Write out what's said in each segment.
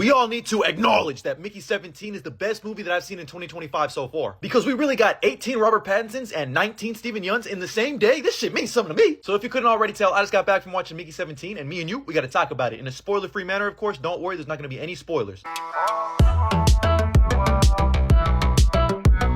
we all need to acknowledge that Mickey 17 is the best movie that I've seen in 2025 so far. Because we really got 18 Robert Pattinsons and 19 Steven Yeun's in the same day. This shit means something to me. So if you couldn't already tell, I just got back from watching Mickey 17, and me and you, we gotta talk about it in a spoiler-free manner, of course. Don't worry, there's not gonna be any spoilers.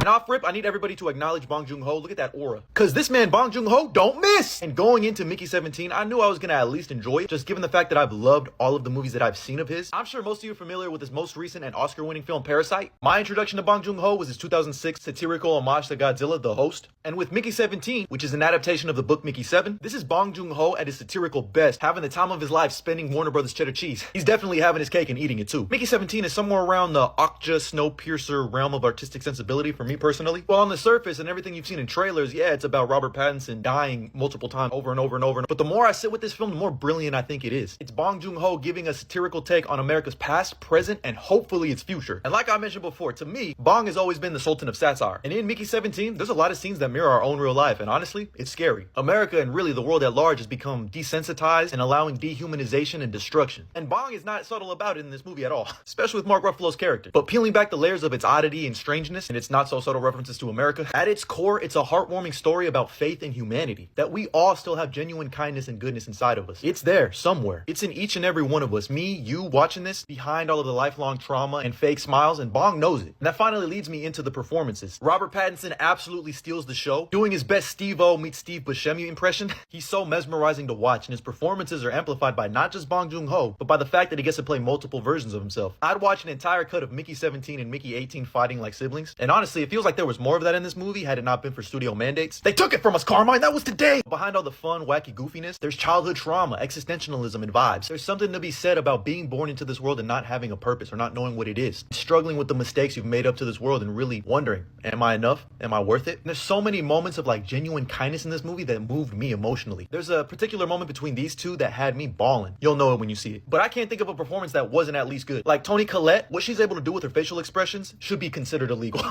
And off rip, I need everybody to acknowledge Bong Joon-ho. Look at that aura. Cause this man, Bong Joon-ho, don't miss! And going into Mickey 17, I knew I was gonna at least enjoy it, just given the fact that I've loved all of the movies that I've seen of his. I'm sure most of you are familiar with his most recent and Oscar-winning film, Parasite. My introduction to Bong Joon-ho was his 2006 satirical homage to Godzilla, The Host. And with Mickey 17, which is an adaptation of the book Mickey 7, this is Bong Joon-ho at his satirical best, having the time of his life spending Warner Brothers cheddar cheese. He's definitely having his cake and eating it too. Mickey 17 is somewhere around the Okja Snowpiercer realm of artistic sensibility for me personally. Well, on the surface and everything you've seen in trailers, yeah, it's about Robert Pattinson dying multiple times over and over and over. But the more I sit with this film, the more brilliant I think it is. It's Bong Joon-ho giving a satirical take on America's past, present, and hopefully its future. And like I mentioned before, to me, Bong has always been the sultan of satire. And in Mickey 17, there's a lot of scenes that mirror our own real life. And honestly, it's scary. America and really the world at large has become desensitized and allowing dehumanization and destruction. And Bong is not subtle about it in this movie at all, especially with Mark Ruffalo's character. But peeling back the layers of its oddity and strangeness and its not so subtle references to America, at its core, it's a heartwarming story about faith and humanity, that we all still have genuine kindness and goodness inside of us. It's there, somewhere. It's in each and every one of us. Me, you, watching this, behind all of the lifelong trauma and fake smiles, and Bong knows it. And that finally leads me into the performances. Robert Pattinson absolutely steals the show, doing his best Steve-O meets Steve Buscemi impression. He's so mesmerizing to watch, and his performances are amplified by not just Bong Joon-ho, but by the fact that he gets to play multiple versions of himself. I'd watch an entire cut of Mickey 17 and Mickey 18 fighting like siblings, and honestly, it feels like there was more of that in this movie had it not been for studio mandates. They took it from us, Carmine, that was today! Behind all the fun, wacky goofiness, there's childhood trauma, existentialism, and vibes. There's something to be said about being born into this world and not having a purpose or not knowing what it is. Struggling with the mistakes you've made up to this world and really wondering, am I enough? Am I worth it? And there's so many moments of like genuine kindness in this movie that moved me emotionally. There's a particular moment between these two that had me bawling. You'll know it when you see it. But I can't think of a performance that wasn't at least good. Like Toni Collette, what she's able to do with her facial expressions should be considered illegal.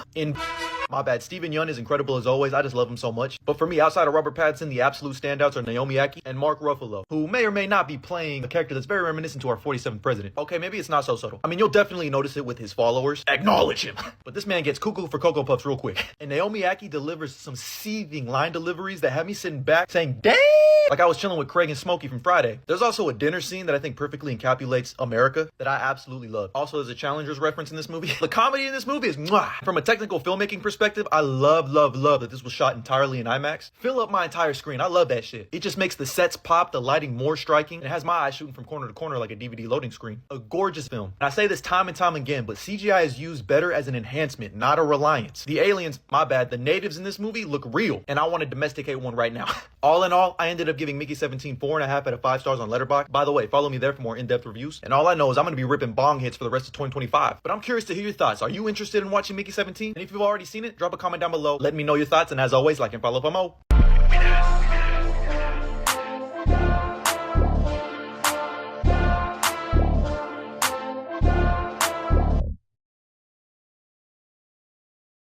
My bad, Steven Yeun is incredible as always. I just love him so much. But for me, outside of Robert Pattinson, the absolute standouts are Naomi Ackie and Mark Ruffalo, who may or may not be playing a character that's very reminiscent to our 47th president. Okay, maybe it's not so subtle. I mean, you'll definitely notice it with his followers. Acknowledge him. But this man gets cuckoo for Cocoa Puffs real quick. And Naomi Ackie delivers some seething line deliveries that have me sitting back saying, dang! Like I was chilling with Craig and Smokey from Friday. There's also a dinner scene that I think perfectly encapsulates America that I absolutely love. Also, there's a Challengers reference in this movie. The comedy in this movie is mwah! From a technical filmmaking perspective, I love that this was shot entirely in IMAX. Fill up my entire screen. I love that shit. It just makes the sets pop, the lighting more striking. It has my eyes shooting from corner to corner like a DVD loading screen. A gorgeous film. And I say this time and time again, but CGI is used better as an enhancement, not a reliance. The aliens, my bad, the natives in this movie look real, and I want to domesticate one right now. All in all, I ended up giving Mickey 17 4.5 out of 5 stars on Letterboxd. By the way, follow me there for more in-depth reviews. And all I know is I'm going to be ripping bong hits for the rest of 2025. But I'm curious to hear your thoughts. Are you interested in watching Mickey 17? And if you've already seen it, drop a comment down below. Let me know your thoughts, and as always, like and follow for more.